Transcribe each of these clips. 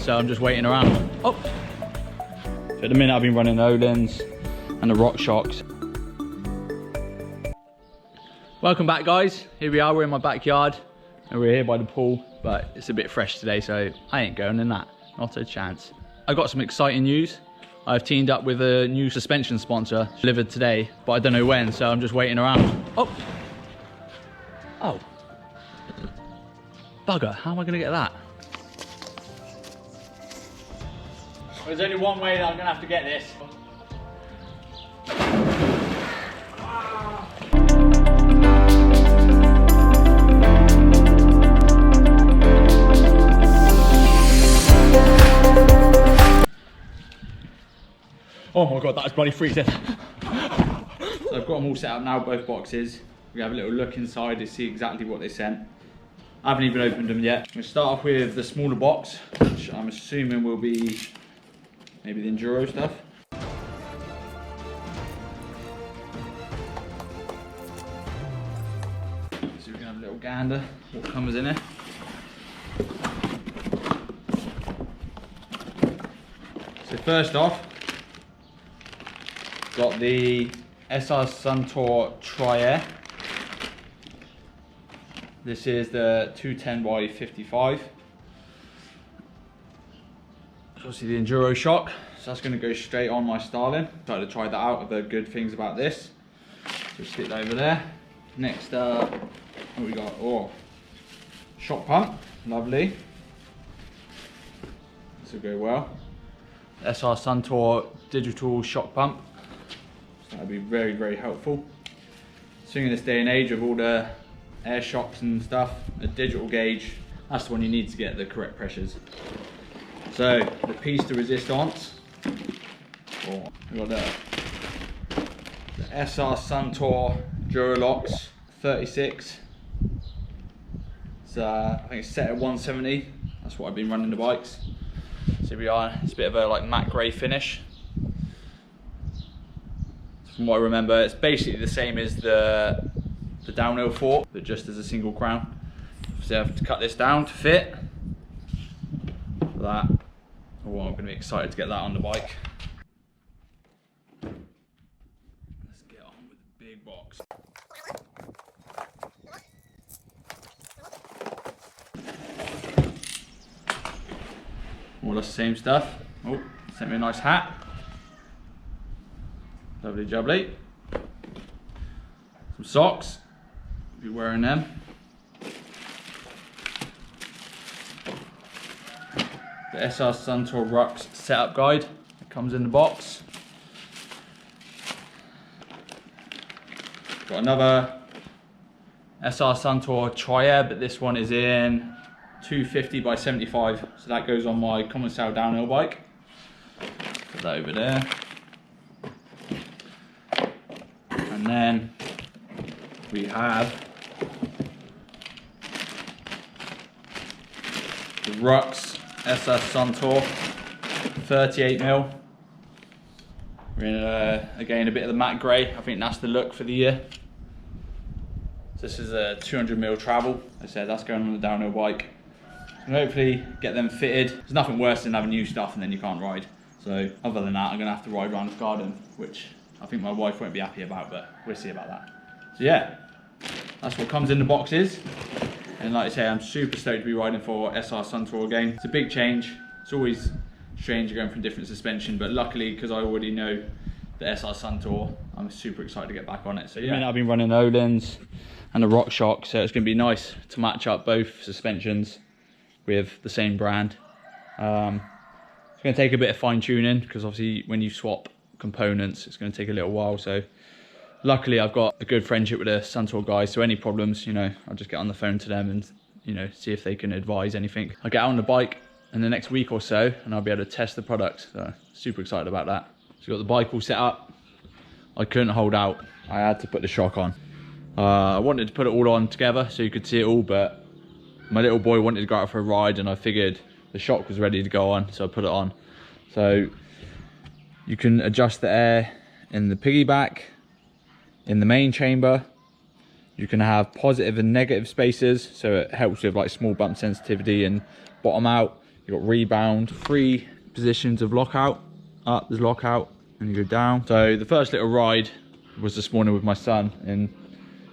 So I'm just waiting around. Oh! So at the minute I've been running the Öhlins and the RockShox. Welcome back guys. Here we are, we're in my backyard and we're here by the pool, but it's a bit fresh today so I ain't going in that, not a chance. I got some exciting news. I've teamed up with a new suspension sponsor, delivered today, but I don't know when, so I'm just waiting around. Oh! Oh. Bugger, how am I gonna get that? There's only one way that I'm gonna have to get this. Oh my god, that is bloody freezing. So I've got them all set up now, both boxes. We have a little look inside to see exactly what they sent. I haven't even opened them yet. We'll start off with the smaller box, which I'm assuming will be maybe the Enduro stuff. So we're gonna have a little gander, what comes in it. So first off, got the SR Suntour Tri-Air. This is the 210x55. Obviously the Enduro shock, so that's going to go straight on my Starling. Tried to try that out, I've heard good things about this. So stick that over there. Next up, what we got? Oh, shock pump, lovely. This will go well. SR Suntour digital shock pump. So that'll be very, very helpful. So in this day and age of all the air shocks and stuff, a digital gauge, that's the one you need to get the correct pressures. So the piece de resistance, we've got the SR Suntour Duralox 36. So I think it's set at 170. That's what I've been running the bikes. So here we are. It's a bit of a like matte grey finish. From what I remember, it's basically the same as the downhill fork, but just as a single crown. So I have to cut this down to fit for that. Oh, I'm going to be excited to get that on the bike. Let's get on with the big box. All the same stuff. Oh, sent me a nice hat. Lovely jubbly. Some socks. Be wearing them. The SR Suntour Rucks setup guide that comes in the box. Got another SR Suntour Tri-Air, but this one is in 250x75, so that goes on my common style downhill bike. Put that over there. And then we have the Rucks SR Suntour 38mm. We're in again a bit of the matte grey. I think that's the look for the year. So this is a 200mm travel. As I said, that's going on the downhill bike. So hopefully get them fitted. There's nothing worse than having new stuff and then you can't ride. So other than that, I'm gonna have to ride around the garden, which I think my wife won't be happy about, but we'll see about that. So yeah, that's what comes in the boxes. And like I say, I'm super stoked to be riding for SR Suntour again. It's a big change. It's always strange going from different suspension, but luckily, because I already know the SR Suntour, I'm super excited to get back on it. So yeah, I've been running Öhlins and the RockShox, so it's going to be nice to match up both suspensions with the same brand. It's going to take a bit of fine tuning because obviously when you swap components, it's going to take a little while. So luckily I've got a good friendship with the Suntour guys, so any problems, you know, I'll just get on the phone to them and, you know, see if they can advise anything. I'll get out on the bike in the next week or so and I'll be able to test the product, so super excited about that. So got the bike all set up. I couldn't hold out, I had to put the shock on. I wanted to put it all on together so you could see it all, but my little boy wanted to go out for a ride and I figured the shock was ready to go on, so I put it on. So you can adjust the air in the piggyback, in the main chamber. You can have positive and negative spaces, so it helps with like small bump sensitivity and bottom out. You've got rebound, 3 positions of lockout. Up is lockout, and you go down. So the first little ride was this morning with my son, and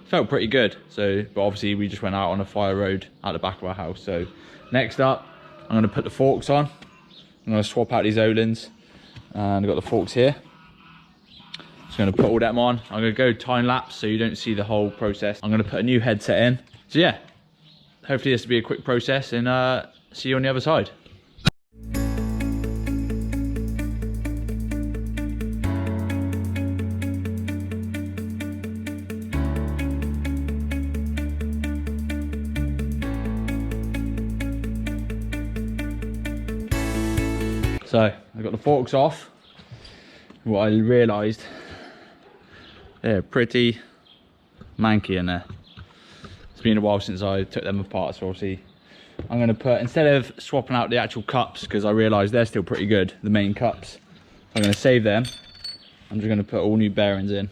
felt pretty good. So, but obviously we just went out on a fire road at the back of our house. So next up, I'm going to put the forks on. I'm going to swap out these Öhlins, and I've got the forks here. Just going to put all them on. I'm going to go time lapse so you don't see the whole process. I'm going to put a new headset in. So yeah, hopefully this will be a quick process, and see you on the other side. So I got the forks off. What I realised, they're pretty manky in there. It's been a while since I took them apart, so obviously I'm going to put, instead of swapping out the actual cups, because I realised they're still pretty good, the main cups, I'm going to save them. I'm just going to put all new bearings in,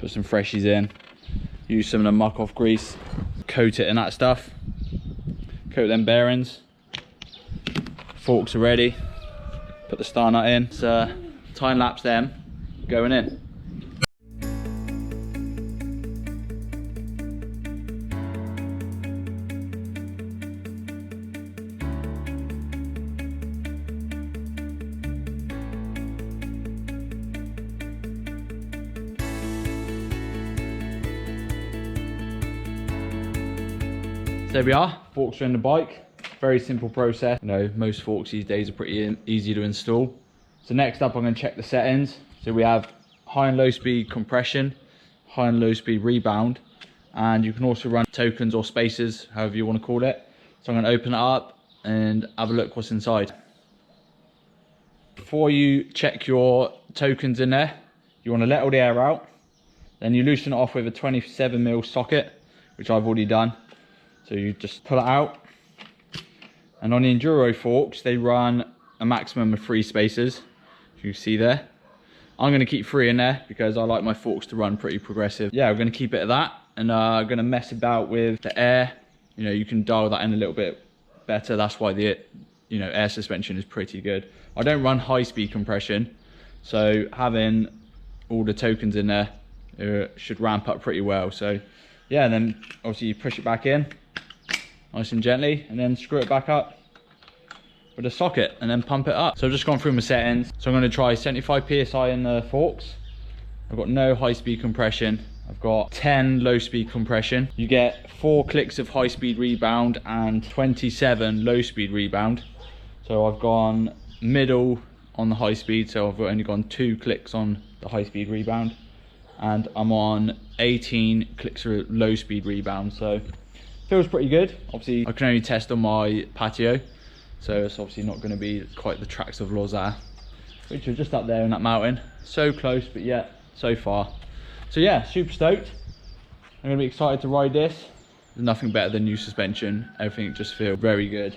put some freshies in, use some of the muck off grease, coat it in that stuff, coat them bearings. Forks are ready. Put the star nut in, so time lapse them going in. So there we are, forks are in the bike. Very simple process. You know, most forks these days are pretty easy to install. So next up, I'm going to check the settings. So we have high and low speed compression, high and low speed rebound, and you can also run tokens or spacers, however you want to call it. So I'm going to open it up and have a look what's inside. Before you check your tokens in there, you want to let all the air out. Then you loosen it off with a 27mm socket, which I've already done. So you just pull it out. And on the Enduro forks, they run a maximum of 3 spacers, as you see there. I'm going to keep 3 in there because I like my forks to run pretty progressive. Yeah, we're going to keep it at that, and I'm going to mess about with the air. You know, you can dial that in a little bit better. That's why the air suspension is pretty good. I don't run high-speed compression, so having all the tokens in there should ramp up pretty well. So yeah, and then obviously you push it back in nice and gently, and then screw it back up with a socket and then pump it up. So I've just gone through my settings. So I'm going to try 75 psi in the forks. I've got no high speed compression. I've got 10 low speed compression. You get 4 clicks of high speed rebound and 27 low speed rebound. So I've gone middle on the high speed, so I've only gone 2 clicks on the high speed rebound, and I'm on 18 clicks of low speed rebound. So feels pretty good. Obviously I can only test on my patio, so it's obviously not going to be quite the tracks of Lozère, which are just up there in that mountain. So close, but yet so far. So yeah, super stoked. I'm going to be excited to ride this. There's nothing better than new suspension. Everything just feels very good.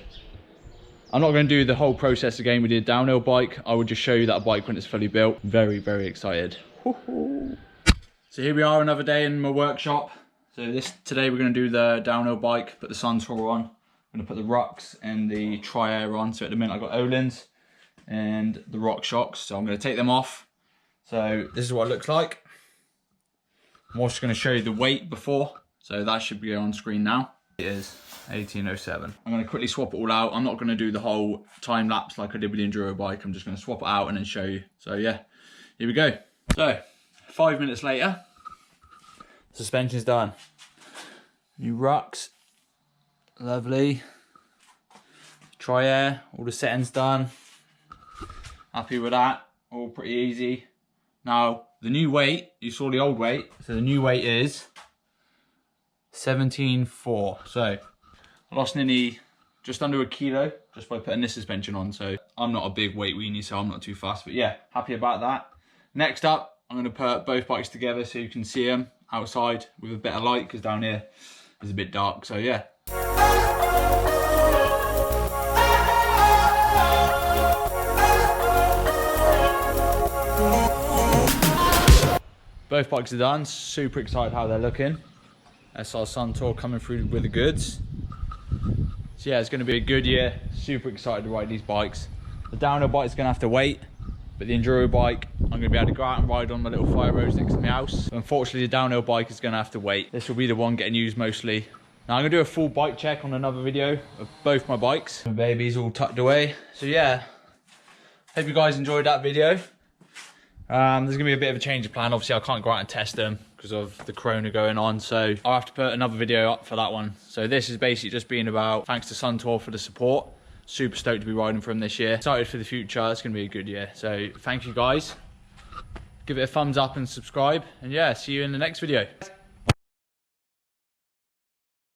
I'm not going to do the whole process again. We did a downhill bike. I will just show you that bike when it's fully built. Very, very excited. So here we are, another day in my workshop. So today we're going to do the downhill bike, put the Suntour on. I'm going to put the rucks and the Tri-Air on. So at the minute I've got Öhlins and the Rock Shocks. So I'm going to take them off. So this is what it looks like. I'm also going to show you the weight before. So that should be on screen now. It is 1807. I'm going to quickly swap it all out. I'm not going to do the whole time lapse like I did with the Enduro bike. I'm just going to swap it out and then show you. So yeah, here we go. So 5 minutes later, suspension's done. New rucks, lovely. Tri-Air, all the settings done. Happy with that, all pretty easy. Now, the new weight, you saw the old weight, so the new weight is 17.4. So, I lost nearly just under a kilo just by putting this suspension on. So, I'm not a big weight weenie, so I'm not too fast. But yeah, happy about that. Next up, I'm going to put both bikes together so you can see them outside with a bit of light, because down here is a bit dark. So yeah. Both bikes are done. Super excited how they're looking. SR Suntour coming through with the goods. So So yeah, it's going to be a good year. Super excited to ride these bikes. The downhill bike is going to have to wait, but the enduro bike, I'm going to be able to go out and ride on my little fire roads next to my house. Unfortunately, the downhill bike is going to have to wait. This will be the one getting used mostly. Now I'm going to do a full bike check on another video of both my bikes. My baby's all tucked away. So yeah, hope you guys enjoyed that video. There's going to be a bit of a change of plan. Obviously, I can't go out and test them because of the corona going on. So I'll have to put another video up for that one. So this is basically just being about thanks to Suntour for the support. Super stoked to be riding for them this year. Excited for the future. It's going to be a good year. So thank you guys. Give it a thumbs up and subscribe. And yeah, see you in the next video.